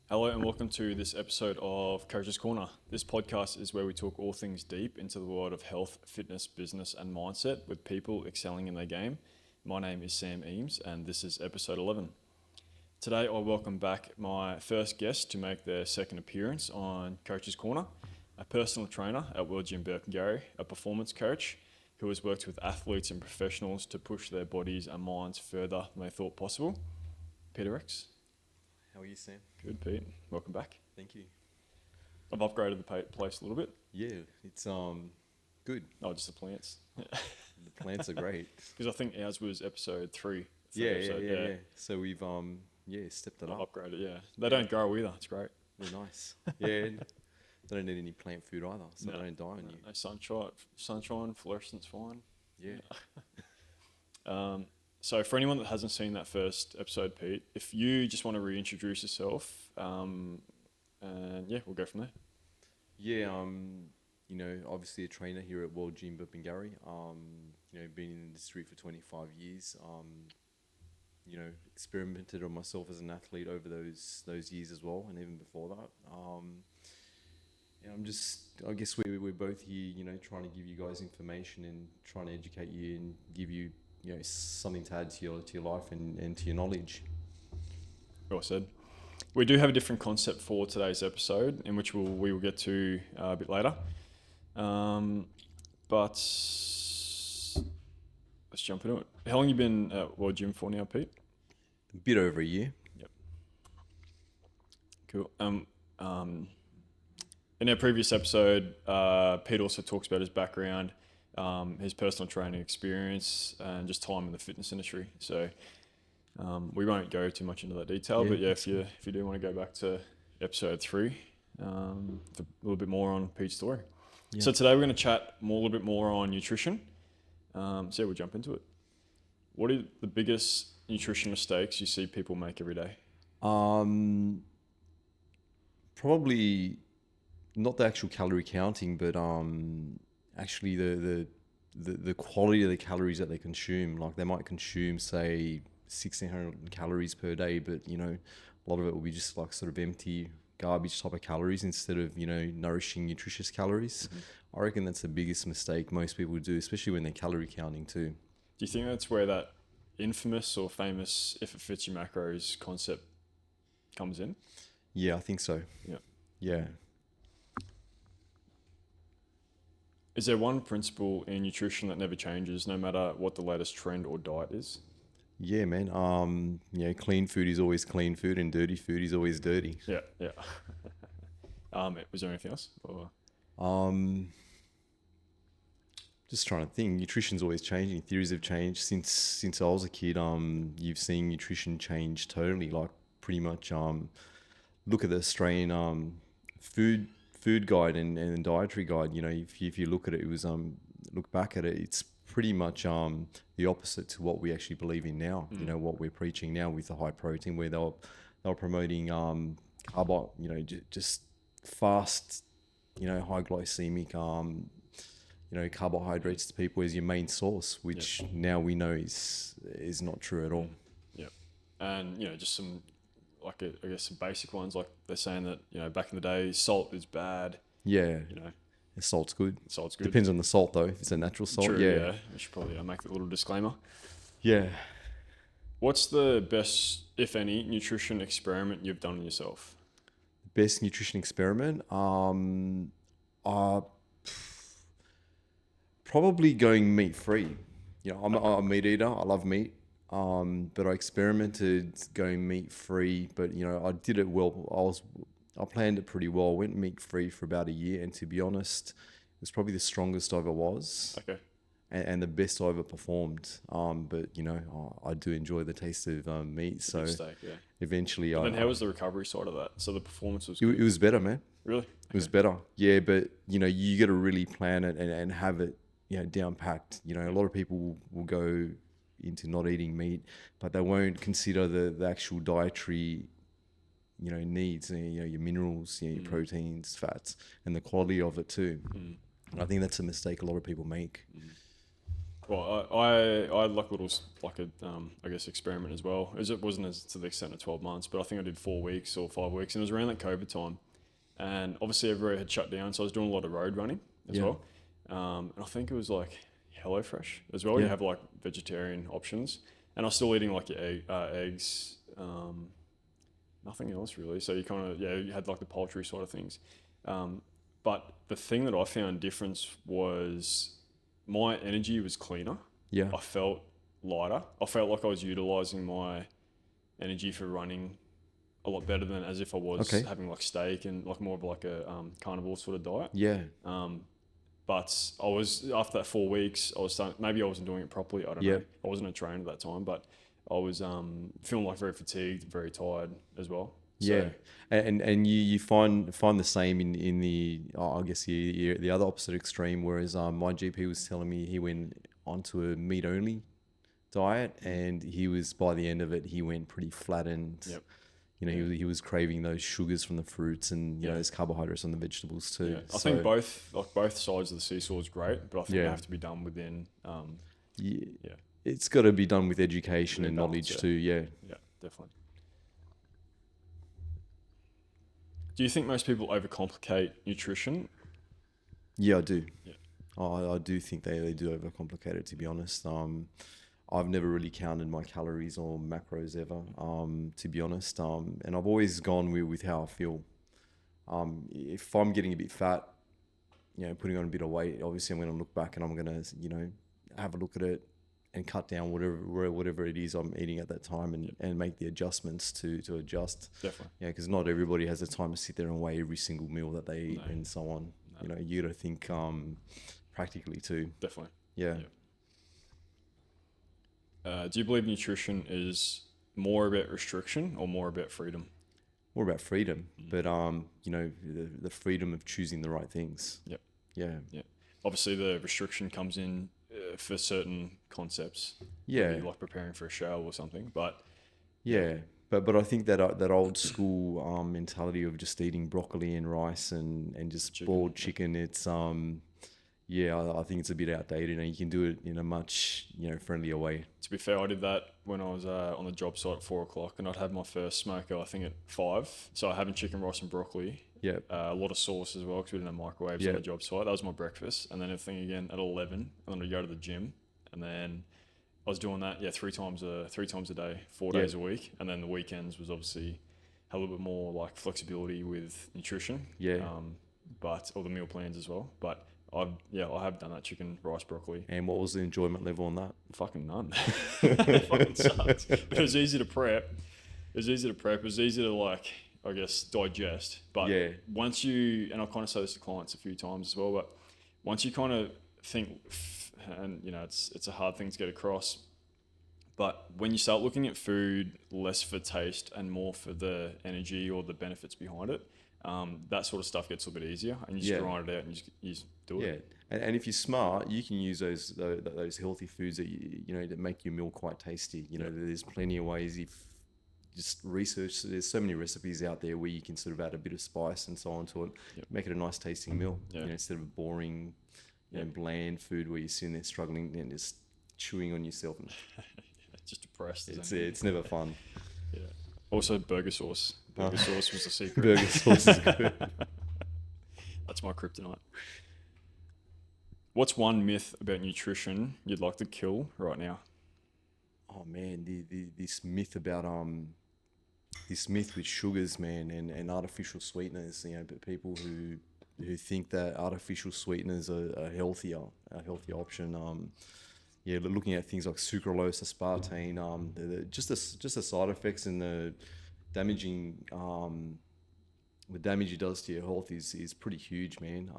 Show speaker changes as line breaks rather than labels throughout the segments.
Hello and welcome to this episode of Coach's Corner. This podcast is where we talk all things deep into the world of health, fitness, business and mindset with people excelling in their game. My name is Sam Eames and this is episode 11. Today I welcome back my first guest to make their second appearance on Coach's Corner, a personal trainer at World Gym Birkengarry, a performance coach who has worked with athletes and professionals to push their bodies and minds further than they thought possible. Peter X.
How are you, Sam?
Good, Pete. Welcome back.
Thank you.
I've upgraded the place a little bit.
Yeah, it's good.
Oh, just the plants.
The plants are great.
Because I think ours was episode 3.
Yeah. So we've stepped it
I've
up.
upgraded, yeah. They don't grow either. It's great.
They're nice. Yeah, they don't need any plant food either, so
No.
they don't die on you.
No sunshine, fluorescence fine.
Yeah.
So for anyone that hasn't seen that first episode, Pete, if you just want to reintroduce yourself, and yeah, we'll go from there.
Yeah. Obviously a trainer here at World Gym Birkengarry. Been in the industry for 25 years. Experimented on myself as an athlete over those years as well, and even before that. I guess we're both here, trying to give you guys information and trying to educate you and give you, something to add to your life and to your knowledge.
Well said. We do have a different concept for today's episode, in which we will get to a bit later. But let's jump into it. How long have you been at World Gym for now, Pete?
A bit over a year.
Yep. Cool. In our previous episode, Pete also talks about his background, his personal training experience, and just time in the fitness industry. So we won't go too much into that detail, but yeah, if you do want to go back to episode 3, a little bit more on Pete's story. Yeah. So today we're going to chat a little bit more on nutrition. So yeah, we'll jump into it. What are the biggest nutrition mistakes you see people make every day?
Probably not the actual calorie counting, but actually the quality of the calories that they consume. Like they might consume, say, 1,600 calories per day, but a lot of it will be just like sort of empty garbage type of calories instead of nourishing, nutritious calories. Mm-hmm. I reckon that's the biggest mistake most people do, especially when they're calorie counting too.
Do you think that's where that infamous or famous "if it fits your macros" concept comes in?
Yeah, I think so. Yeah.
Is there one principle in nutrition that never changes, no matter what the latest trend or diet is?
Yeah, man. Clean food is always clean food, and dirty food is always dirty.
Yeah. Was there anything else? Or?
Just trying to think. Nutrition's always changing. Theories have changed since I was a kid. You've seen nutrition change totally. Like pretty much. Look at the Australian food guide and dietary guide. If you look at it, look back at it, it's pretty much the opposite to what we actually believe in now. What we're preaching now with the high protein, where they're promoting just fast, high glycemic carbohydrates to people as your main source, which now we know is not true at all.
Yeah, and just some some basic ones, like they're saying that back in the day salt is bad.
Yeah. Salt's good.
Salt's good.
Depends on the salt though. If it's a natural salt,
True, yeah. We should probably make that little disclaimer.
Yeah.
What's the best, if any, nutrition experiment you've done on yourself?
Best nutrition experiment? Probably going meat free. I'm a meat eater. I love meat. But I experimented going meat free, but I did it well. I planned it pretty well. I went meat free for about a year, and to be honest, it was probably the strongest I ever was.
Okay.
And the best I ever performed. But I do enjoy the taste of meat. So
steak, yeah.
Eventually,
and then how was the recovery side of that? So the performance was good?
It was better, man.
Really?
It was better. Yeah, but you got to really plan it and have it down packed. A lot of people will go into not eating meat, but they won't consider the actual dietary needs, your minerals, your proteins, fats, and the quality of it too. I think that's a mistake a lot of people make.
Well, I had like a little like a I guess experiment as well. It wasn't as to the extent of 12 months, but I think I did 4 weeks or 5 weeks, and it was around that COVID time. And obviously everywhere had shut down, so I was doing a lot of road running as
Yeah.
well. And I think it was like HelloFresh as well. You
Yeah.
have like vegetarian options, and I was still eating like your eggs, nothing else really. So you kind of you had like the poultry sort of things. But the thing that I found difference was my energy was cleaner.
Yeah.
I felt lighter. I felt like I was utilizing my energy for running a lot better than as if I was
Okay.
having like steak and like more of like a carnivore sort of diet.
Yeah.
But I was after that 4 weeks, I was starting, maybe I wasn't doing it properly. I don't
Yeah.
know. I wasn't a trainer at that time, but I was feeling like very fatigued, very tired as well.
Yeah,
So
and you find the same in the I guess the other opposite extreme. Whereas my GP was telling me he went onto a meat only diet, and he was by the end of it he went pretty flattened.
yep.
He was craving those sugars from the fruits and
Yeah.
those carbohydrates on the vegetables too.
Yeah. I think both sides of the seesaw is great, but I think they
Yeah.
have to be done within
Yeah,
yeah,
it's got to be done with education
Within
and
balance,
knowledge
yeah.
too. Yeah,
yeah, definitely. Do you think most people overcomplicate nutrition?
yeah, I do.
Yeah.
I do think they do overcomplicate it, to be honest. I've never really counted my calories or macros ever, to be honest. And I've always gone with how I feel. If I'm getting a bit fat, putting on a bit of weight, obviously I'm going to look back and I'm going to, have a look at it and cut down whatever it is I'm eating at that time and make the adjustments to adjust.
Definitely.
Yeah, because not everybody has the time to sit there and weigh every single meal that they eat and so on.
No.
You got to think practically too.
Definitely.
Yeah.
Do you believe nutrition is more about restriction or more about freedom?
More about freedom, but the freedom of choosing the right things.
Yep.
Yeah.
Yeah. Obviously, the restriction comes in for certain concepts.
Yeah.
Maybe like preparing for a show or something. But
Yeah. But I think that old school mentality of just eating broccoli and rice and just
Chicken,
boiled chicken, it's I think it's a bit outdated, and you can do it in a much friendlier way.
to be fair, I did that when I was on the job site at 4 o'clock, and I'd have my first smoker, I think, at 5. So I having chicken, rice, and broccoli.
Yeah.
A lot of sauce as well, because we didn't have microwaves on the job site. That was my breakfast, and then everything again at 11, and then I'd go to the gym, and then I was doing that, three times a day, 4 days a week, and then the weekends was obviously had a little bit more like flexibility with nutrition.
Yeah.
But all the meal plans as well. But I have done that chicken, rice, broccoli.
And what was the enjoyment level on that?
Fucking none. It fucking sucked. But it was easy to prep. It was easy to like, I guess, digest. But once you, and I kind of say this to clients a few times as well, but once you kind of think, and it's a hard thing to get across, but when you start looking at food less for taste and more for the energy or the benefits behind it, that sort of stuff gets a little bit easier, and you just grind it out and you just do it.
Yeah, and if you're smart, you can use those healthy foods that that make your meal quite tasty. There's plenty of ways. If just research, there's so many recipes out there where you can sort of add a bit of spice and so on to it, make it a nice tasting meal. Instead of a boring, bland food where you're sitting there struggling and just chewing on yourself. And
just depressed.
It's never fun.
Yeah. Also, burger sauce. Burger sauce was the secret.
Burger sauce is good.
That's my kryptonite. What's one myth about nutrition you'd like to kill right now?
Oh man, this myth about this myth with sugars, man, and artificial sweeteners. But people who think that artificial sweeteners are a healthier option. Looking at things like sucralose, aspartame, just the side effects and the damaging the damage it does to your health is pretty huge, man.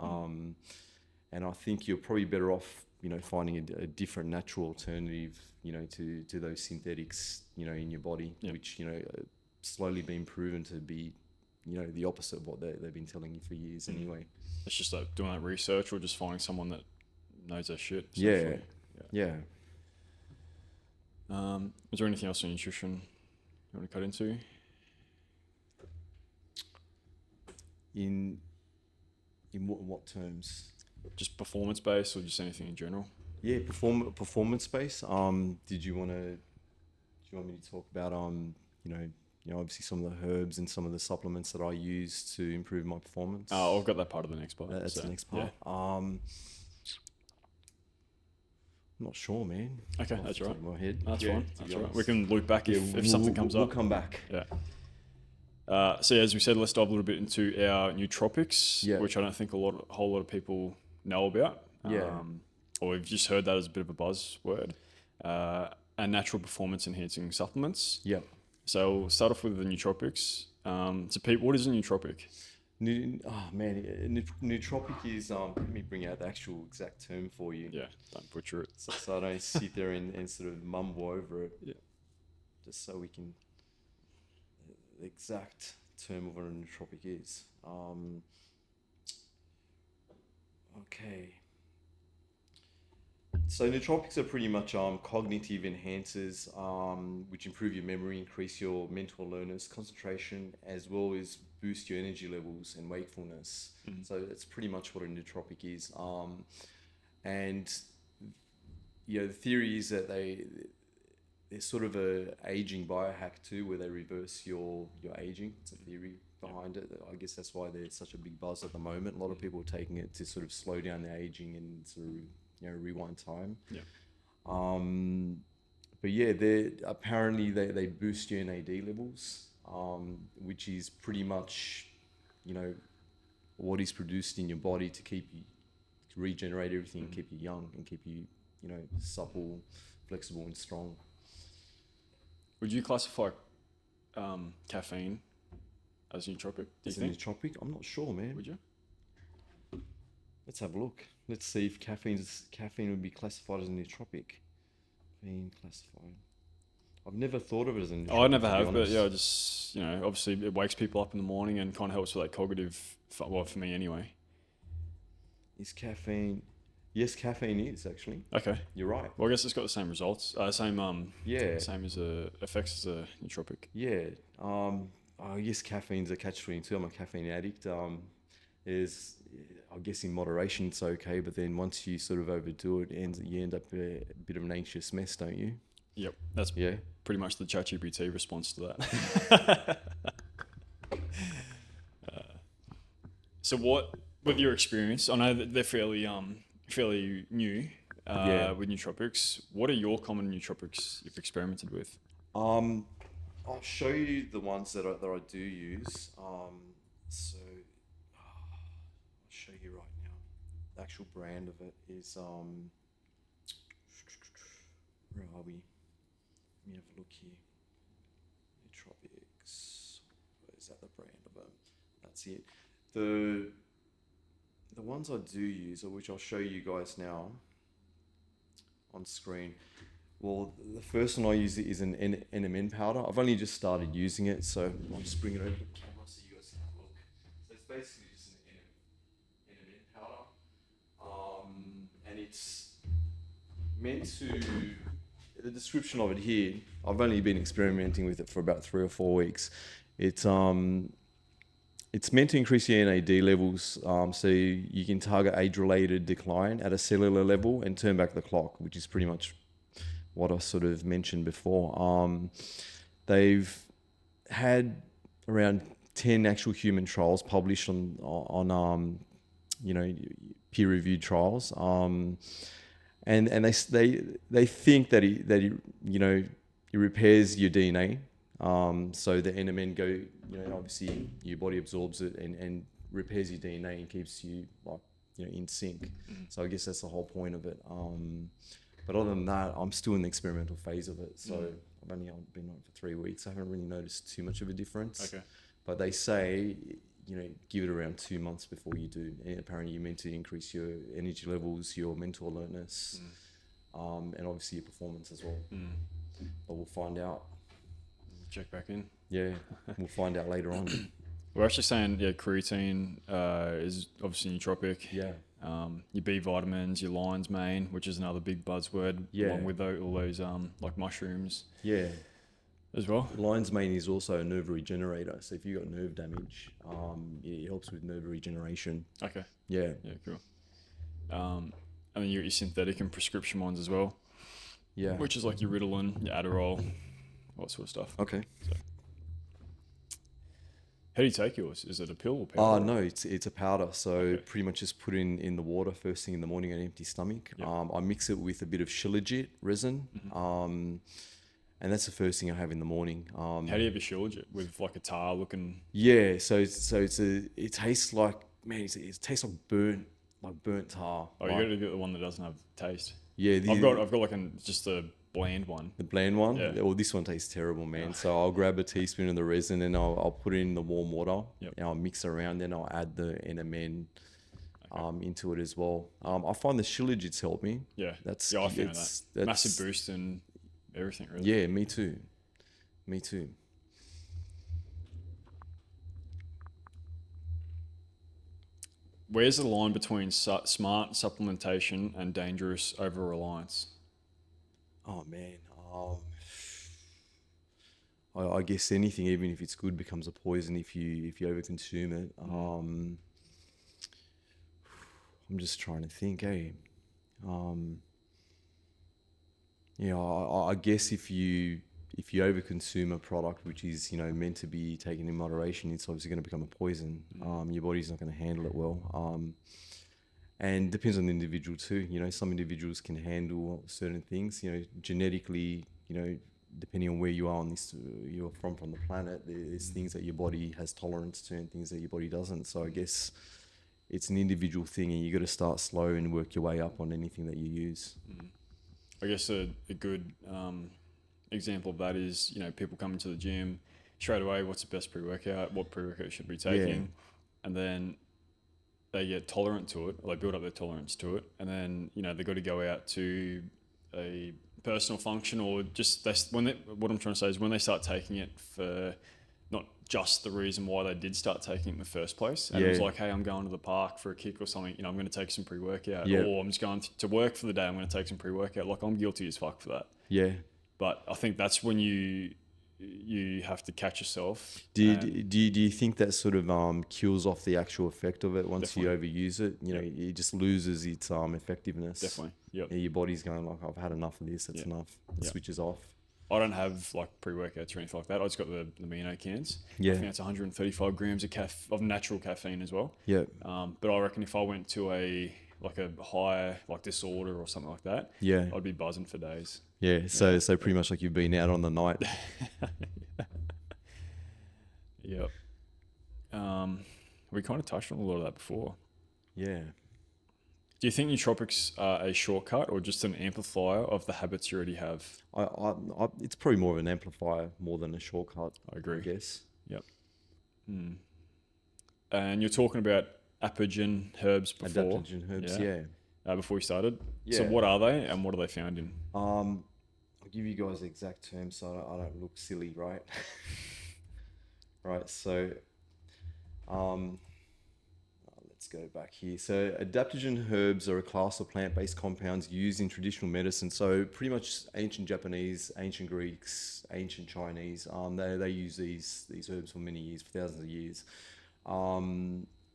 And I think you're probably better off, finding a different natural alternative, to those synthetics, in your body, which slowly been proven to be, the opposite of what they've been telling you for years anyway.
It's just like doing that research or just finding someone that knows their shit.
Yeah.
Is there anything else on nutrition you want to cut into?
In what terms?
Just performance based or just anything in general?
Yeah, performance space. Did you want to? Do you want me to talk about you know, obviously some of the herbs and some of the supplements that I use to improve my performance?
I've got that part of the next part.
That's
So,
the next
yeah.
part. I'm not sure, man.
Okay,
Off
that's
the
all
top
right.
of my head.
That's
Yeah,
fine.
to be
That's all right.
honest.
We can loop back
Yeah,
if something comes
we'll
up.
come back.
Yeah. So as we said, let's dive a little bit into our nootropics,
Yeah.
which I don't think a whole lot of people know about.
Yeah.
Or we've just heard that as a bit of a buzzword. And natural performance enhancing supplements.
Yeah.
So we'll start off with the nootropics. So Pete, what is a nootropic?
Oh man, nootropic is let me bring out the actual exact term for you.
Yeah, don't butcher it.
So I don't sit there and sort of mumble over it.
Yeah.
Just so we can the exact term of what a nootropic is. Okay. So nootropics are pretty much cognitive enhancers, which improve your memory, increase your mental alertness, concentration, as well as boost your energy levels and wakefulness.
Mm-hmm.
So that's pretty much what a nootropic is. And the theory is that they're sort of a aging biohack too, where they reverse your aging. It's a theory behind it. I guess that's why there's such a big buzz at the moment. A lot of people are taking it to sort of slow down their aging and sort of rewind time.
Yeah.
But yeah, they boost your NAD levels, which is pretty much, what is produced in your body to keep you, to regenerate everything, and keep you young and keep you, supple, flexible, and strong.
Would you classify caffeine as a nootropic?
As a nootropic? I'm not sure, man.
Would you?
Let's have a look. Let's see if caffeine would be classified as a nootropic. Being classified. I've never thought of it as a nootropic.
I never have, but yeah, just obviously it wakes people up in the morning and kind of helps with that cognitive. Well, for me anyway.
Is caffeine? Yes, caffeine is actually.
Okay.
You're right.
Well, I guess it's got the same results. Same as effects as a nootropic.
Yeah. I guess caffeine's a catch-22. I'm a caffeine addict. I guess in moderation it's okay, but then once you sort of overdo it, you end up a bit of an anxious mess, don't you?
Yep, that's pretty much the ChatGPT response to that. So what, with your experience, I know that they're fairly new with nootropics. What are your common nootropics you've experimented with?
I'll show you the ones that I do use. So I'll show you right now. The actual brand of it is where are we? Let me have a look here. Nootropics. Is that the brand of it? That's it. The ones I do use, or which I'll show you guys now on screen. Well, the first one I use is an NMN powder. I've only just started using it, so I'll just bring it over to the camera so you guys can have a look. So it's basically just an NMN powder, and it's meant to. The description of it here, I've only been experimenting with it for about 3 or 4 weeks. It's meant to increase your NAD levels, so you can target age-related decline at a cellular level and turn back the clock, which is pretty much what I sort of mentioned before. They've had around 10 actual human trials published on peer-reviewed trials, and they think that it repairs your DNA. So the NMN obviously your body absorbs it and repairs your DNA and keeps you in sync. So I guess that's the whole point of it. But other than that, I'm still in the experimental phase of it. So I've only been on it for 3 weeks. I haven't really noticed too much of a difference. Okay. But they say, give it around 2 months before you do. And apparently you're meant to increase your energy levels, your mental alertness, and obviously your performance as well. But we'll find out.
Check back in.
Yeah, we'll find out later on.
We're actually saying, creatine is obviously nootropic.
Yeah.
Your B vitamins, your lion's mane, which is another big buzzword, along with all those like mushrooms. Yeah. As well.
Lion's mane is also a nerve regenerator. So if you've got nerve damage, it helps with nerve regeneration.
Okay.
Yeah.
Yeah, cool. And then you got your synthetic and prescription ones as well,
Yeah.
which is like your Ritalin, your Adderall, all that sort of stuff.
Okay.
So, how do you take yours? Is it a pill or
Oh
powder?
no, it's a powder. So
Okay.
pretty much just put in the water first thing in the morning on an empty stomach.
Yep.
I mix it with a bit of shilajit resin. And that's the first thing I have in the morning.
How do you have your shilajit with like a tar looking?
Yeah, it tastes like, man, it tastes like burnt tar.
Oh, you got to get the one that doesn't have taste.
Yeah,
I've got like just a bland one.
the bland one.
Yeah.
Well, this one tastes terrible, man. So I'll grab a teaspoon of the resin and I'll put it in the warm water.
Yep.
And I'll mix it around. Then I'll add the NMN into it as well. I find the shilajits help me.
Yeah,
That's
I found
that's
massive boost in everything, really.
Yeah, me too. Me too.
Where's the line between smart supplementation and dangerous over-reliance?
Oh man. I guess anything, even if it's good, becomes a poison if you overconsume it. I'm just trying to think, I guess if you overconsume a product which is meant to be taken in moderation, it's obviously going to become a poison. Your body's not going to handle it well. And depends on the individual too. Some individuals can handle certain things. Genetically, depending on where you are on this, you're from the planet. There's things that your body has tolerance to and things that your body doesn't. So I guess it's an individual thing, and you got to start slow and work your way up on anything that you use.
I guess a good example of that is, people coming to the gym straight away. What's the best pre-workout? What pre-workout should be taking? And then they get tolerant to it, or they build up their tolerance to it, and then they got to go out to a personal function, or just what I'm trying to say is when they start taking it for not just the reason why they did start taking it in the first place, and it was like, hey, I'm going to the park for a kick or something, I'm going to take some pre-workout, or I'm just going to work for the day, I'm going to take some pre-workout. Like, I'm guilty as fuck for that.
Yeah.
But I think that's when you have to catch yourself.
Do you think that sort of kills off the actual effect of it once
Definitely.
you overuse it? It just loses its effectiveness.
Definitely. Yep.
Your body's going like, I've had enough of this. That's enough. It switches off.
I don't have like pre-workouts or anything like that. I just got the Amino cans.
Yeah.
I think it's 135 grams of natural caffeine as well.
Yeah.
But I reckon if I went to a high disorder or something like that,
Yeah.
I'd be buzzing for days.
Yeah. So pretty much like you've been out on the night.
Yep. We kind of touched on a lot of that before.
Yeah.
Do you think nootropics are a shortcut or just an amplifier of the habits you already have?
It's probably more of an amplifier more than a shortcut.
I agree.
I guess.
Yep. And you're talking about adaptogen herbs before.
Adaptogen herbs, yeah.
Before we started.
Yeah.
So what are they and what are they found in?
I'll give you guys the exact terms so I don't look silly, right? Right. So, let's go back here. So adaptogen herbs are a class of plant-based compounds used in traditional medicine. So pretty much ancient Japanese, ancient Greeks, ancient Chinese, they use these herbs for many years, for thousands of years,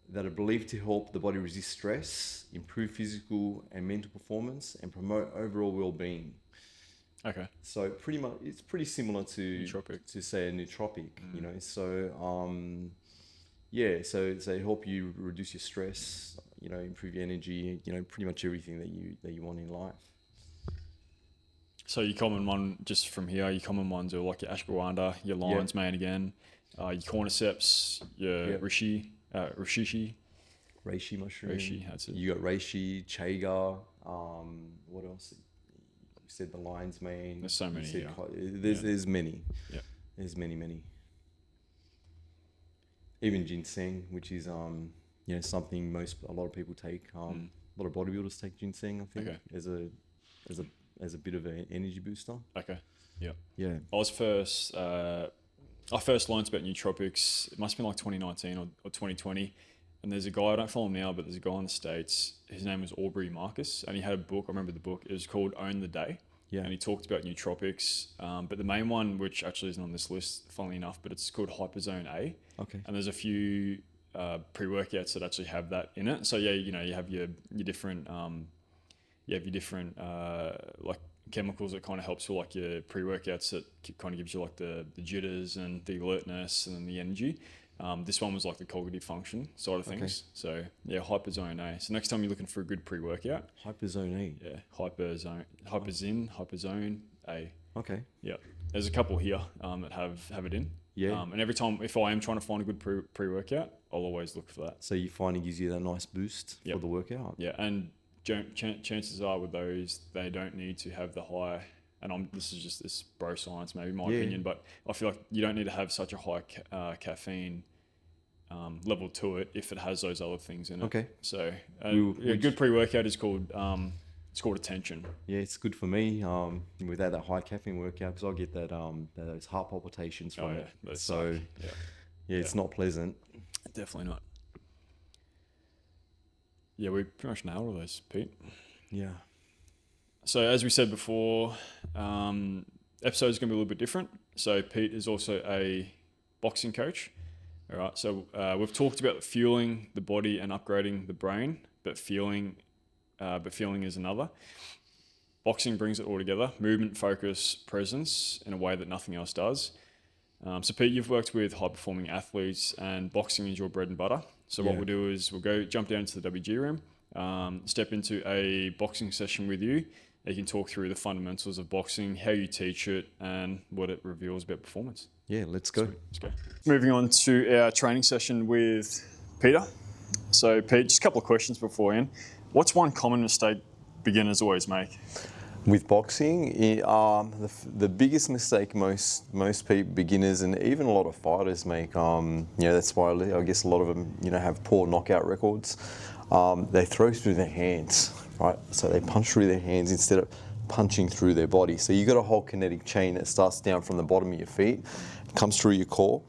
that are believed to help the body resist stress, improve physical and mental performance, and promote overall well-being.
Okay.
So pretty much, it's pretty similar to say a nootropic, So so they help you reduce your stress, improve your energy, pretty much everything that you want in life.
So your common one, just from here, your common ones are like your ashwagandha, your lion's mane again, your cordyceps, your reishi
Reishi mushroom.
That's it.
You got reishi, chaga. What else? You said the lion's mane.
There's so many.
There's many.
Yeah.
There's many. Even ginseng, which is something a lot of people take. A lot of bodybuilders take ginseng, I think, as a bit of an energy booster.
Okay. Yeah.
Yeah.
I first learned about nootropics. It must have been like 2019 or 2020. And there's a guy, I don't follow him now, but there's a guy in the States. His name was Aubrey Marcus, and he had a book. I remember the book. It was called Own the Day.
Yeah.
And he talked about nootropics. But the main one, which actually isn't on this list, funnily enough, but it's called Hyperzone A.
Okay.
And there's a few pre-workouts that actually have that in it. So yeah, you have your different you have your different like chemicals that kind of helps with like your pre-workouts that kind of gives you like the jitters and the alertness and then the energy. This one was like the cognitive function side of things. So yeah, Hyperzone A. So next time you're looking for a good pre-workout,
Hyperzone A.
yeah, Hyperzone A.
Okay.
Yeah, there's a couple here that have it in.
Yeah.
And every time if I am trying to find a good pre-workout, I'll always look for that.
So you find it gives you that nice boost for the workout.
Yeah, and chances are with those, they don't need to have the high. And this is just this bro science, maybe my opinion, but I feel like you don't need to have such a high caffeine level to it if it has those other things in it.
Okay.
So a good pre-workout is called it's called Attention.
Yeah, it's good for me without that high caffeine workout because I get that those heart palpitations from it. So it's not pleasant.
Definitely not. Yeah, we pretty much nailed all those, Pete.
Yeah.
So as we said before, episode is going to be a little bit different. So Pete is also a boxing coach. All right. So we've talked about fueling the body and upgrading the brain, but fueling is another. Boxing brings it all together: movement, focus, presence in a way that nothing else does. So Pete, you've worked with high-performing athletes, and boxing is your bread and butter. So what we'll do is we'll jump down to the WG room, step into a boxing session with you. You can talk through the fundamentals of boxing, how you teach it, and what it reveals about performance.
Yeah, let's go.
Let's go. Moving on to our training session with Peter. So Pete, just a couple of questions beforehand. What's one common mistake beginners always make?
With boxing, the biggest mistake most people, beginners and even a lot of fighters make, that's why I guess a lot of them, have poor knockout records. They throw through their hands, right? So they punch through their hands instead of punching through their body. So you've got a whole kinetic chain that starts down from the bottom of your feet, comes through your core,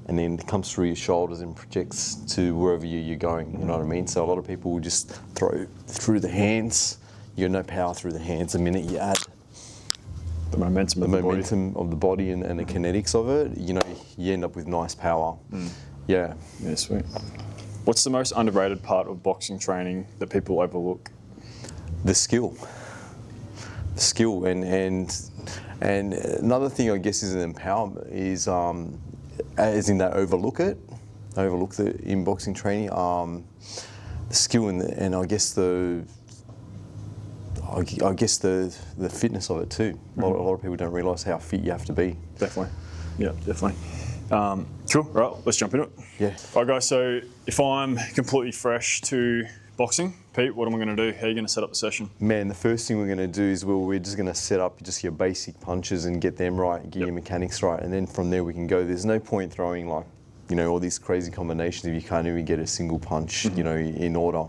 and then it comes through your shoulders and projects to wherever you're going, you know what I mean? So a lot of people will just throw through the hands. You got no power through the hands. The minute you add
the momentum of
the body and the kinetics of it, you end up with nice power. Yeah.
Yeah, sweet. What's the most underrated part of boxing training that people overlook?
The skill. The skill and another thing I guess is an empowerment is as in they overlook the in boxing training, the skill and I guess the fitness of it too. A lot of people don't realise how fit you have to be.
Definitely. Yeah, definitely. Cool. Right, let's jump into it.
Yeah.
All right, guys. So if I'm completely fresh to boxing, Pete, what am I going to do? How are you going to set up the session?
Man, the first thing we're going to do is we're just going to set up just your basic punches and get them right, get your mechanics right, and then from there we can go. There's no point throwing all these crazy combinations if you can't even get a single punch, in order.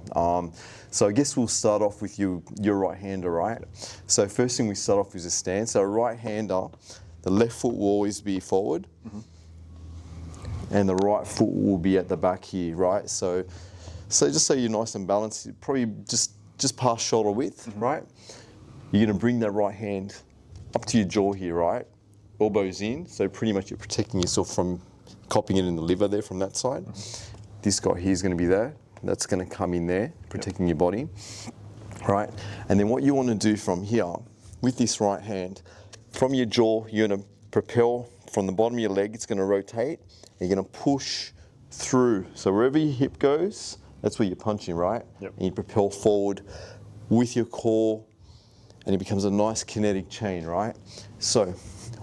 So I guess we'll start off with your right-hander, right? So first thing we start off is a stance. So a right-hander, the left foot will always be forward, and the right foot will be at the back here, right? So just so you're nice and balanced, probably just past shoulder width, right? You're gonna bring that right hand up to your jaw here, right? Elbows in, so pretty much you're protecting yourself from copying it in the liver there from that side. This guy here is gonna be there. That's gonna come in there, protecting your body, right? And then what you wanna do from here, with this right hand, from your jaw, you're gonna propel from the bottom of your leg, it's gonna rotate, and you're gonna push through. So wherever your hip goes, that's where you're punching, right?
Yep.
And you propel forward with your core, and it becomes a nice kinetic chain, right? So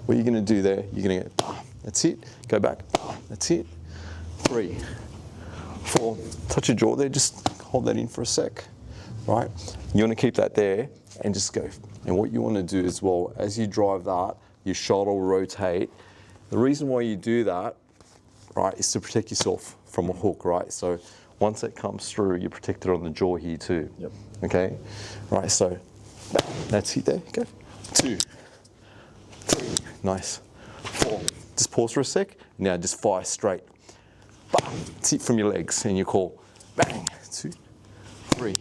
what you're gonna do there, you're gonna go, that's it, go back, that's it, 3, 4, touch your jaw there, just hold that in for a sec, right? You wanna keep that there and just go. And what you wanna do as well, as you drive that, your shoulder will rotate. The reason why you do that, right, is to protect yourself from a hook, right? So once it comes through, you're protected on the jaw here too.
Yep.
Okay? Right, so that's it there, go. 2, 3, nice. 4, just pause for a sec. Now just fire straight. Bang, that's it from your legs and your core. Bang, 2, 3,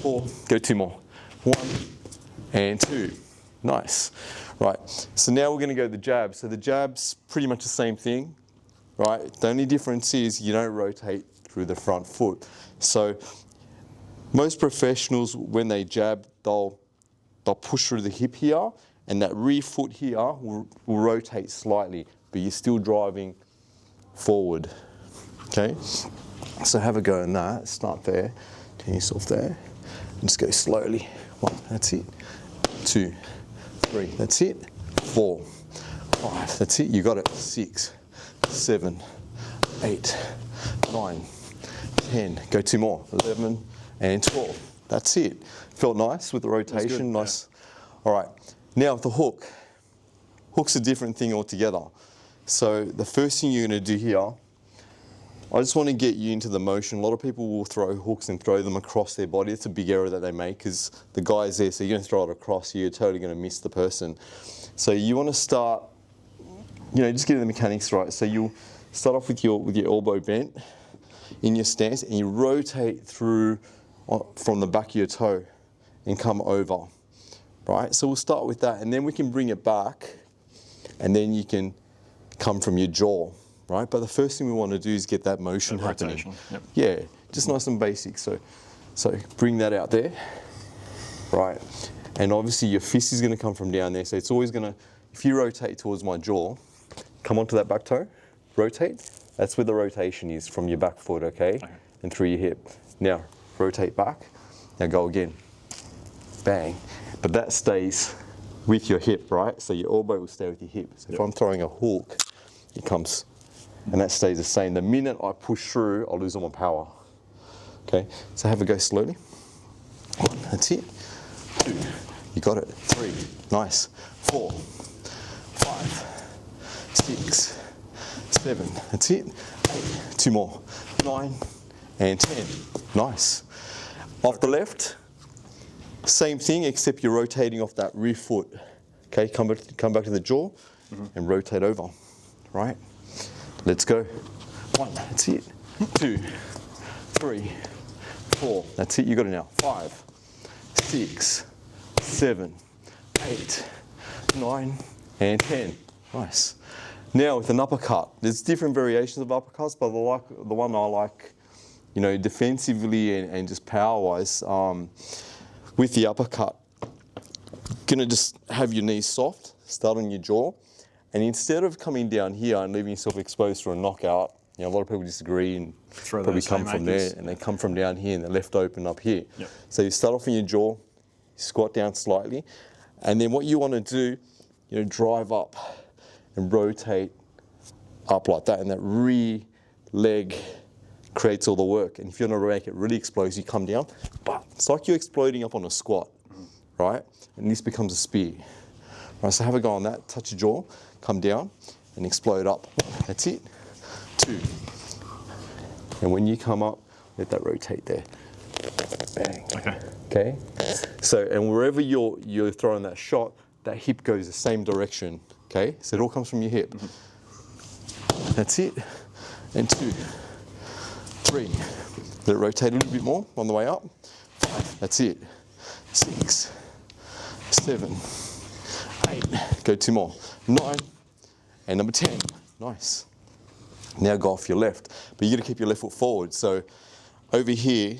4, go 2 more. 1 and 2, nice. Right, so now we're gonna go the jab. So the jab's pretty much the same thing, right? The only difference is you don't rotate through the front foot. So most professionals, when they jab, they'll push through the hip here, and that rear foot here will rotate slightly, but you're still driving forward. Okay? So have a go in that. Start there. Turn yourself there. And just go slowly. 1, that's it. 2, 3, that's it. 4, 5, that's it. You got it. 6, 7, 8, 9, 10. Go 2 more. 11 and 12. That's it. Felt nice with the rotation. Nice. Yeah. All right. Now with the hook. Hook's a different thing altogether. So the first thing you're going to do here, I just want to get you into the motion. A lot of people will throw hooks and throw them across their body. It's a big error that they make because the guy's there, so you're going to throw it across, you're totally going to miss the person. So you want to start, just getting the mechanics right. So you'll start off with your elbow bent in your stance, and you rotate through from the back of your toe and come over, right? So we'll start with that, and then we can bring it back, and then you can come from your jaw. Right, but the first thing we want to do is get that motion happening. Yep. Yeah, just nice and basic. So bring that out there, right? And obviously your fist is going to come from down there. So it's always going to, if you rotate towards my jaw, come onto that back toe, rotate. That's where the rotation is from your back foot, okay? And through your hip. Now rotate back. Now go again. Bang. But that stays with your hip, right? So your elbow will stay with your hip. So if I'm throwing a hook, it comes. And that stays the same. The minute I push through, I'll lose all my power. Okay, so have a go slowly. 1, that's it. 2, you got it. 3, nice. 4, 5, 6, 7, that's it. 8, 2 more. 9 and 10, nice. Off the left, same thing except you're rotating off that rear foot. Okay, come back to the jaw and rotate over, right? Let's go. 1, that's it. 2, 3, 4, that's it. You got it now. 5, 6, 7, 8, 9, and 10. Nice. Now with an uppercut, there's different variations of uppercuts, but the one I like, defensively and just power-wise, with the uppercut, gonna just have your knees soft, start on your jaw. And instead of coming down here and leaving yourself exposed for a knockout, a lot of people disagree and probably come from there, and they come from down here and they're left open up here. Yep. So you start off in your jaw, you squat down slightly, and then what you want to do, drive up and rotate up like that, and that rear leg creates all the work. And if you want to make it really explosive, you come down, but it's like you're exploding up on a squat, right? And this becomes a spear. Right, so have a go on that, touch your jaw, come down and explode up. That's it. 2. And when you come up, let that rotate there. Bang. Okay. So, and wherever you're throwing that shot, that hip goes the same direction. Okay. So it all comes from your hip. That's it. And 2, 3. Let it rotate a little bit more on the way up. 5. That's it. 6, 7, 8. Go 2 more. 9. And number 10. Nice. Now go off your left. But you got to keep your left foot forward. So over here,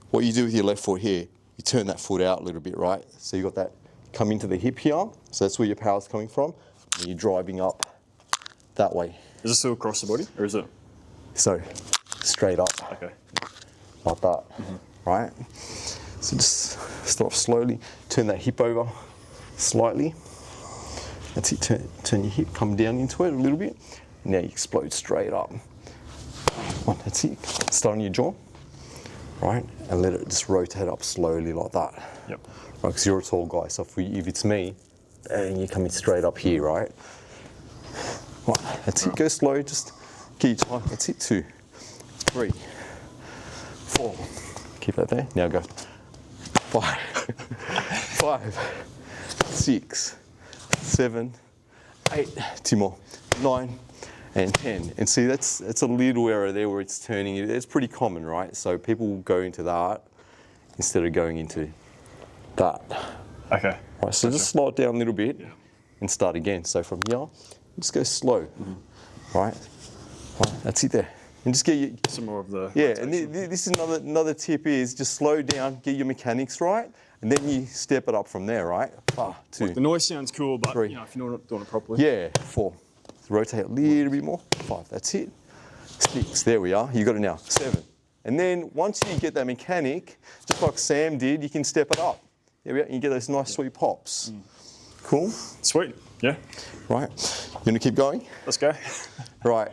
what you do with your left foot here, you turn that foot out a little bit, right? So you got that come into the hip here. So that's where your power's coming from. And you're driving up that way.
Is it still across the body, or is it?
So straight up.
Okay.
Like that. Right? So just start slowly. Turn that hip over slightly. That's it. Turn your hip, come down into it a little bit. Now you explode straight up. 1, that's it. Start on your jaw, right? And let it just rotate up slowly like that.
Yep.
Right, because you're a tall guy, so if it's me, and you're coming straight up here, right? 1, that's it. Go slow, just get your time. That's it. 2, 3, 4. Keep that there. Now go. 5, 5, 6, 7, 8. 2 more. 9. And 10. And see, that's a little error there where it's turning. It's pretty common, right? So people will go into that instead of going into that.
Okay.
Right, so just slow it down a little bit and start again. So from here, just go slow, right? That's it there. And just get your,
Some more of the
yeah, and
rotation.
this is another tip is just slow down, get your mechanics right, and then you step it up from there, right? 2,
The noise sounds cool, but
3.
you know, if you're not doing it properly.
Yeah, 4. Rotate a little bit more. 5, that's it. 6, there we are. You got it now. 7. And then once you get that mechanic, just like Sam did, you can step it up. There we are. You get those nice sweet pops. Cool?
Sweet. Yeah.
Right. You want to keep going?
Let's go.
Right.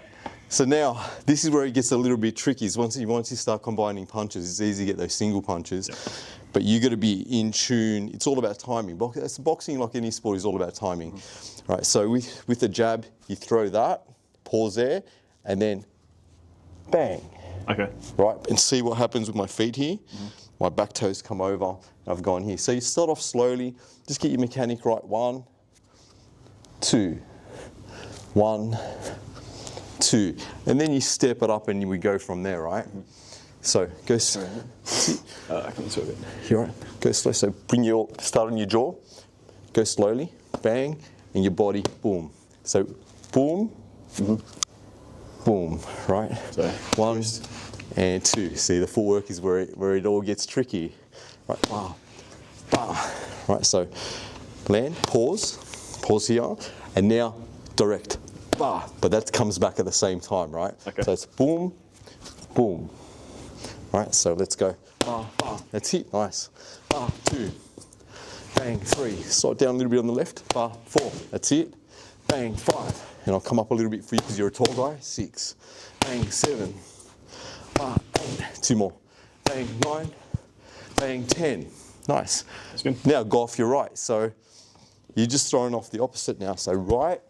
So now, this is where it gets a little bit tricky. Is once you start combining punches, it's easy to get those single punches. But you got to be in tune. It's all about timing. Boxing, like any sport, is all about timing. Right. So with the jab, you throw that, pause there, and then bang.
Okay.
Right, and see what happens with my feet here. My back toes come over, and I've gone here. So you start off slowly, just get your mechanic right. 1, 2, 1, 2. And then you step it up and we go from there, right? So go slow.
I can do it.
You're right. Go slow. So start on your jaw, go slowly, bang, and your body, boom. So boom, boom, right?
So
1 and 2. See, the footwork is where it all gets tricky. Right, right, so land, pause here, and now direct, but that comes back at the same time, right?
Okay.
So it's boom, boom. Right, so let's go. That's it, nice. 2, bang, 3. Slide down a little bit on the left. 4, that's it. Bang, 5. And I'll come up a little bit for you because you're a tall guy. 6, bang, 7. 8, 2 more. Bang, 9. Bang, 10. Nice.
That's good.
Now go off your right. So you're just throwing off the opposite now. So right,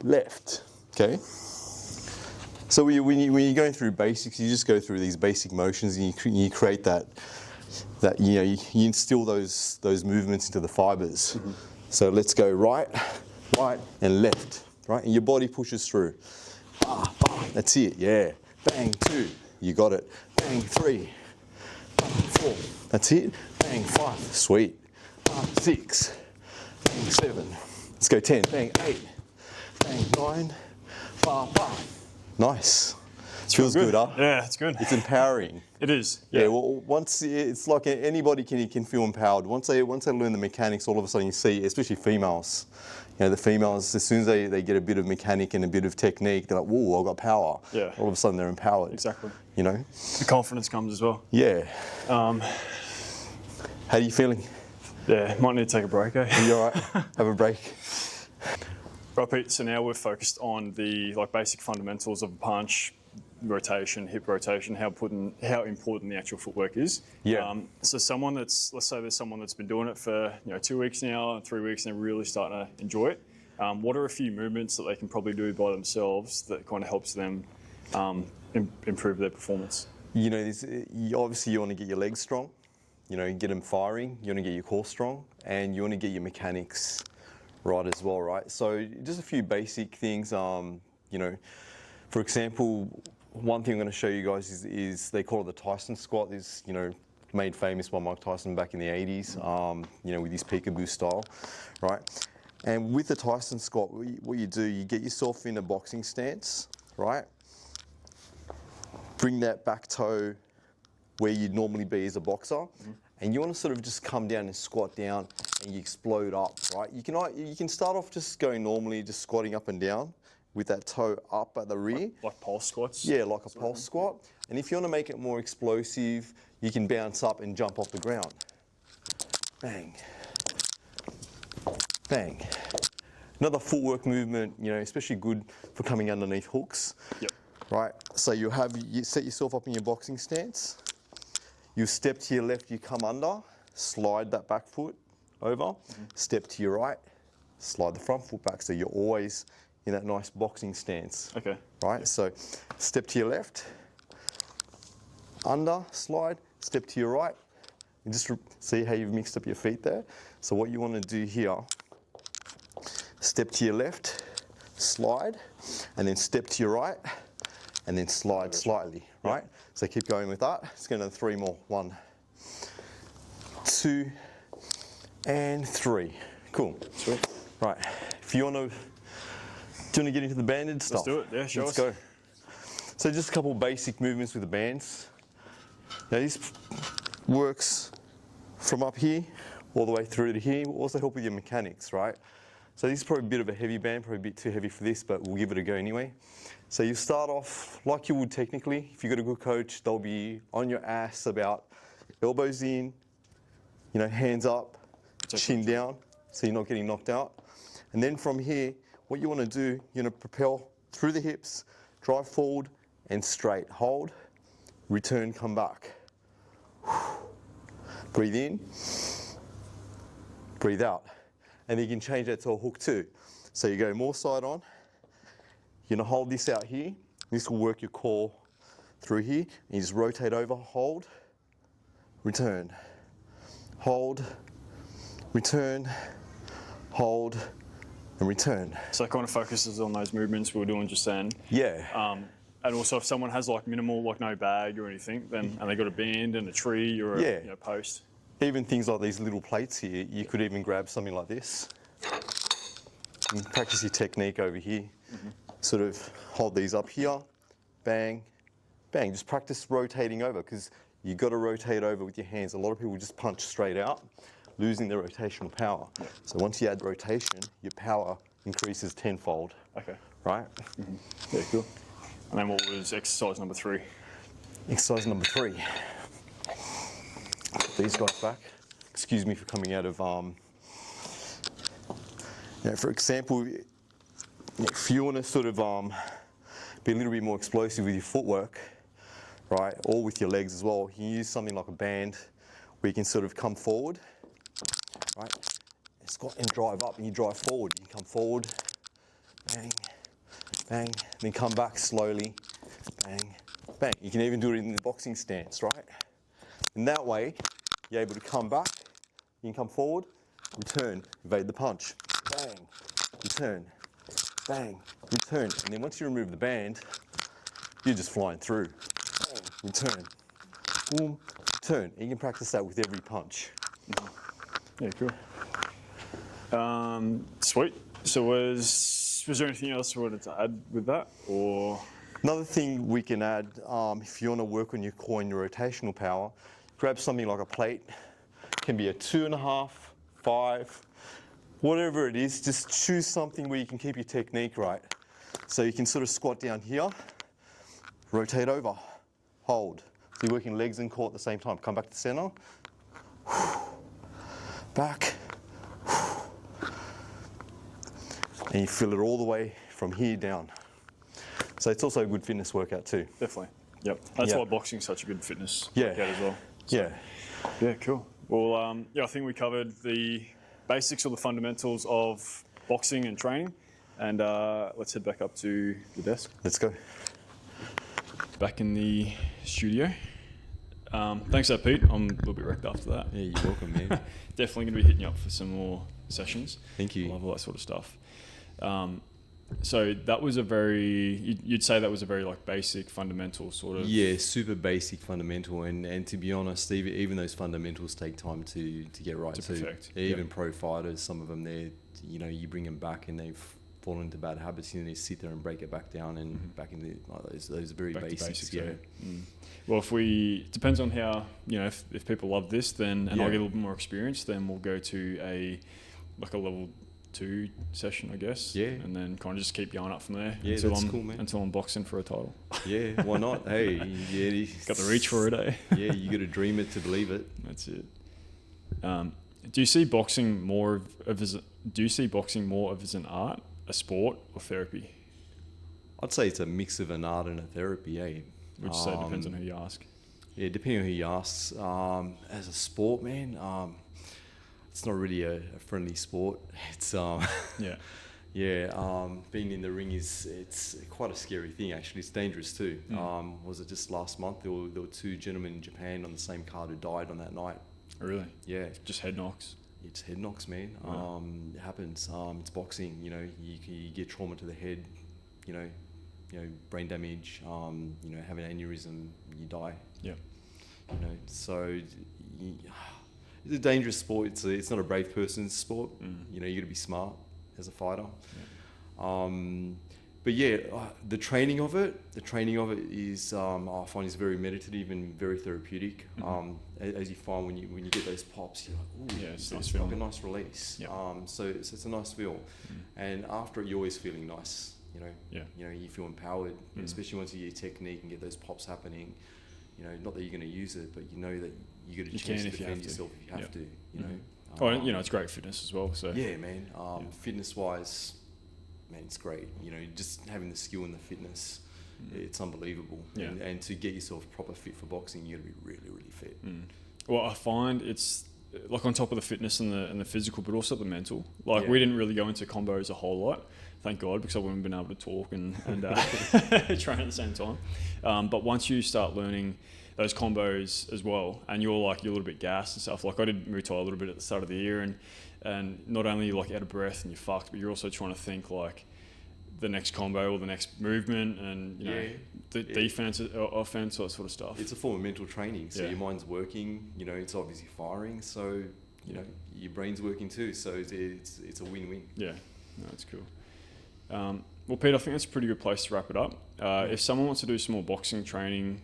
left. Okay. So when you're going through basics, you just go through these basic motions, and you create that you know, you instill those movements into the fibers. So let's go right, and left. Right, and your body pushes through. That's it. Yeah. Bang, 2. You got it. Bang, 3. 4. That's it. Bang, 5. Sweet. 6. Bang, 7. Let's go 10. Bang, 8. Bang, 9. Nice. Feels good, huh?
Yeah, it's good.
It's empowering.
It is.
Yeah. Well, once it's like anybody can feel empowered. Once they learn the mechanics, all of a sudden you see, especially females. You know, the females, as soon as they get a bit of mechanic and a bit of technique, they're like, whoa, I've got power.
Yeah.
All of a sudden they're empowered.
Exactly.
You know?
The confidence comes as well.
Yeah. How are you feeling?
Yeah, might need to take a break, eh?
Are you all right? Have a break.
Right, Pete, so now we're focused on the basic fundamentals of punch, rotation, hip rotation, how important the actual footwork is.
Yeah.
So let's say there's someone that's been doing it for 2 weeks now, 3 weeks, and they're really starting to enjoy it. What are a few movements that they can probably do by themselves that kind of helps them improve their performance?
You know, obviously you want to get your legs strong, you know, get them firing, you want to get your core strong, and you want to get your mechanics right as well, right? So just a few basic things, you know, for example, one thing I'm going to show you guys is they call it the Tyson squat. Is, you know, made famous by Mike Tyson back in the 80s, you know, with his peekaboo style, right? And with the Tyson squat, what you do, you get yourself in a boxing stance, right? Bring that back toe where you'd normally be as a boxer, and you want to sort of just come down and squat down, and you explode up, right? You can start off just going normally, just squatting up and down with that toe up at the rear.
Like pulse squats?
Yeah, like a pulse squat. And if you want to make it more explosive, you can bounce up and jump off the ground. Bang. Bang. Another footwork movement, you know, especially good for coming underneath hooks.
Yep.
Right, so you set yourself up in your boxing stance. You step to your left, you come under, slide that back foot over, step to your right, slide the front foot back. So you're always in that nice boxing stance.
Okay.
Right, so step to your left, under, slide, step to your right. And just see how you've mixed up your feet there. So what you want to do here, step to your left, slide, and then step to your right, and then slide slightly, right? So keep going with that. Let's go to 3 more. 1, 2, and 3. Cool.
Sweet.
Right. If you want to, do you want to get into the banded stuff?
Let's do it. Yeah, show
Let's
us.
go. So just a couple basic movements with the bands. Now this works from up here all the way through to here. Will also help with your mechanics, right? So this is probably a bit of a heavy band, probably a bit too heavy for this, but we'll give it a go anyway. So you start off like you would technically. If you've got a good coach, they'll be on your ass about elbows in, hands up, chin down, so you're not getting knocked out. And then from here, what you want to do, you're going to propel through the hips, drive forward and straight. Hold, return, come back. Breathe in, breathe out. And then you can change that to a hook too. So you go more side on. You're going to hold this out here. This will work your core through here. And you just rotate over, hold, return, hold, return, hold, and return.
So it kind of focuses on those movements we were doing just then.
Yeah.
And also if someone has like minimal, like no bag or anything, then and they got a band and a tree or a post.
Even things like these little plates here, you could even grab something like this. And practice your technique over here. Sort of hold these up here, bang, bang. Just practice rotating over because you've got to rotate over with your hands. A lot of people just punch straight out, losing their rotational power. So once you add rotation, your power increases tenfold.
Okay.
Right?
Yeah, cool. And then what was exercise number 3?
Exercise number 3. Put these guys back. Excuse me for coming out of, for example, if you want to sort of be a little bit more explosive with your footwork, right, or with your legs as well, you can use something like a band where you can sort of come forward, right, squat and drive up, and you drive forward. You come forward, bang, bang, then come back slowly, bang, bang. You can even do it in the boxing stance, right? And that way, you're able to come back, you can come forward, return, evade the punch, bang, return, bang, return. And then once you remove the band, you're just flying through. Bang, return, boom, return. And you can practice that with every punch.
Yeah, cool. Sweet. So was there anything else you wanted to add with that, or?
Another thing we can add, if you want to work on your core and your rotational power, grab something like a plate. It can be a 2.5, 5, whatever it is. Just choose something where you can keep your technique right. So you can sort of squat down here, rotate over, hold. So you're working legs and core at the same time. Come back to center, back, and you feel it all the way from here down. So it's also a good fitness workout too.
Definitely. Yep. That's why boxing's such a good fitness workout as well.
So,
yeah, cool. Well, I think we covered the basics or the fundamentals of boxing and training. And let's head back up to the desk.
Let's go.
Back in the studio. Thanks for that, Pete. I'm a little bit wrecked after that.
Yeah, you're welcome, man.
Definitely going to be hitting you up for some more sessions.
Thank you.
I love all that sort of stuff. So that was you'd say that was a very like basic, fundamental sort of.
Yeah, super basic, fundamental, and to be honest, even those fundamentals take time to get right too.
Perfect.
Even pro fighters, some of them, you bring them back and they've fallen into bad habits, and they sit there and break it back down and back into those very
back
basics.
Yeah. Well, it depends on how if people love this, then I get a little bit more experience, then we'll go to a level 2 session, I guess.
Yeah.
And then kind of just keep going up from there.
Yeah, that's cool, man.
Until I'm boxing for a title.
Yeah, why not? Hey,
got the reach for it, eh?
Yeah, you got to dream it to believe it.
That's it. Do you see boxing more as an art, a sport, or therapy?
I'd say it's a mix of an art and a therapy, eh?
Which say depends on who you ask.
Yeah, depending on who you ask. As a sport, man, it's not really a friendly sport. It's being in the ring it's quite a scary thing, actually. It's dangerous too. Was it just last month there were 2 gentlemen in Japan on the same card who died on that night?
Oh, really?
Yeah.
Just head knocks?
It's head knocks, man.
Wow.
It happens. It's boxing. You get trauma to the head. Brain damage. Have an aneurysm, you die.
Yeah.
So. It's a dangerous sport. It's not a brave person's sport. You got to be smart as a fighter. But yeah, the training of it is I find is very meditative and very therapeutic. As you find when you get those pops, you're like, ooh,
Yeah, it's
it's
nice
like a nice release.
Yep.
So it's a nice feel, and after it, you're always feeling nice.
Yeah.
You feel empowered, especially once you get your technique and get those pops happening. Not that you're going to use it, but you know that you get a chance to defend yourself if you have to.
It's great fitness as well. So
yeah, man. Fitness wise, man, it's great. Just having the skill and the fitness, it's unbelievable.
Yeah.
And to get yourself proper fit for boxing, you got to be really, really fit.
Well, I find it's like on top of the fitness and the physical, but also the mental. Like we didn't really go into combos a whole lot, thank God, because I wouldn't have been able to talk and train at the same time. But once you start learning those combos as well, and you're a little bit gassed and stuff. Like I did Muay Thai a little bit at the start of the year, and not only you're like out of breath and you're fucked, but you're also trying to think like the next combo or the next movement and the defense, offense, all that sort of stuff.
It's a form of mental training. So your mind's working. It's obviously firing. So your brain's working too. So it's a win-win.
Yeah, no, that's cool. Well, Pete, I think that's a pretty good place to wrap it up. If someone wants to do some more boxing training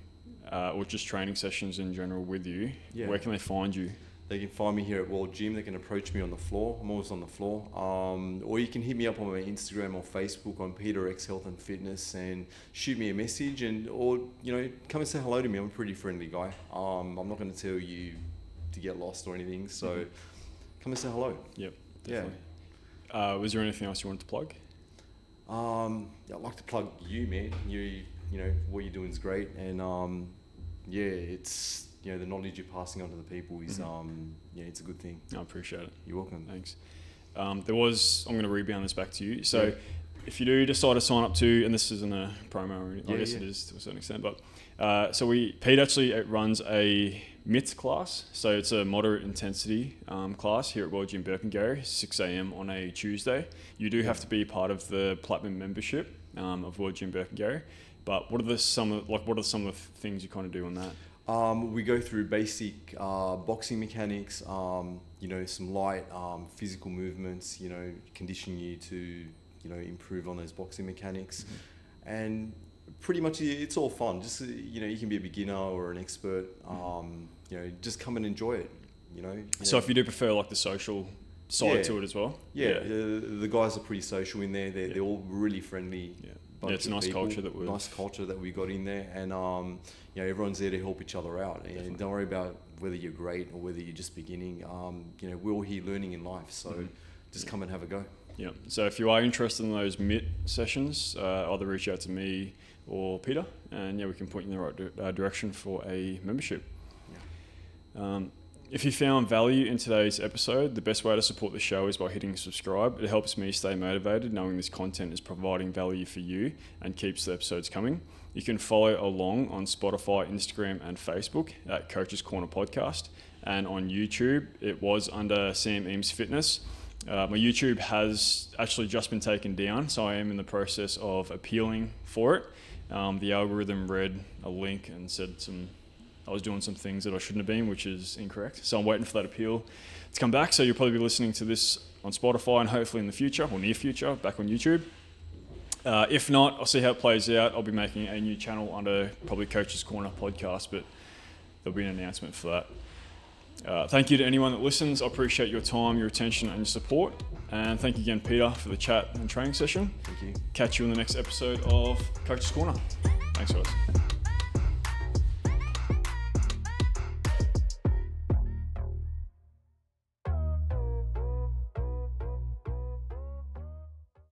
or just training sessions in general with you, where can they find you?
They can find me here at World Gym. They can approach me on the floor. I'm always on the floor. Or you can hit me up on my Instagram or Facebook on Peter X Health and Fitness and shoot me a message or come and say hello to me. I'm a pretty friendly guy. I'm not going to tell you to get lost or anything. So come and say hello.
Yep, definitely. Yeah. Was there anything else you wanted to plug?
I'd like to plug you, man. What you're doing is great, and it's the knowledge you're passing on to the people is it's a good thing.
I appreciate it.
You're welcome.
Thanks. I'm going to rebound this back to you. So if you do decide to sign up to, and this isn't a promo, or anything, I guess it is to a certain extent, but Pete actually runs a MIT class, so it's a moderate intensity class here at World Gym Birkengarry, 6 a.m. on a Tuesday. You do have to be part of the platinum membership of World Gym Birkengarry, but what are some of the things you kind of do on that?
We go through basic boxing mechanics, some light physical movements, condition you to, improve on those boxing mechanics. And pretty much it's all fun. Just, you can be a beginner or an expert, just come and enjoy it,
So if you do prefer like the social side to it as well?
The guys are pretty social in there. They're all really friendly.
It's a nice culture
that we got in there, and everyone's there to help each other out.
Definitely.
And don't worry about whether you're great or whether you're just beginning. We're all here learning in life, so just come and have a go. Yeah.
So if you are interested in those MIT sessions, either reach out to me or Peter, and we can point you in the right direction for a membership. If you found value in today's episode, the best way to support the show is by hitting subscribe. It helps me stay motivated knowing this content is providing value for you and keeps the episodes coming. You can follow along on Spotify, Instagram and Facebook at Coach's Corner Podcast. And on YouTube, it was under Sam Eames Fitness. My YouTube has actually just been taken down, so I am in the process of appealing for it. The algorithm read a link and said I was doing some things that I shouldn't have been, which is incorrect. So I'm waiting for that appeal to come back. So you'll probably be listening to this on Spotify and hopefully in the future, or near future, back on YouTube. If not, I'll see how it plays out. I'll be making a new channel under probably Coach's Corner Podcast, but there'll be an announcement for that. Thank you to anyone that listens. I appreciate your time, your attention and your support. And thank you again, Peter, for the chat and training session.
Thank you.
Catch you in the next episode of Coach's Corner. Thanks, guys.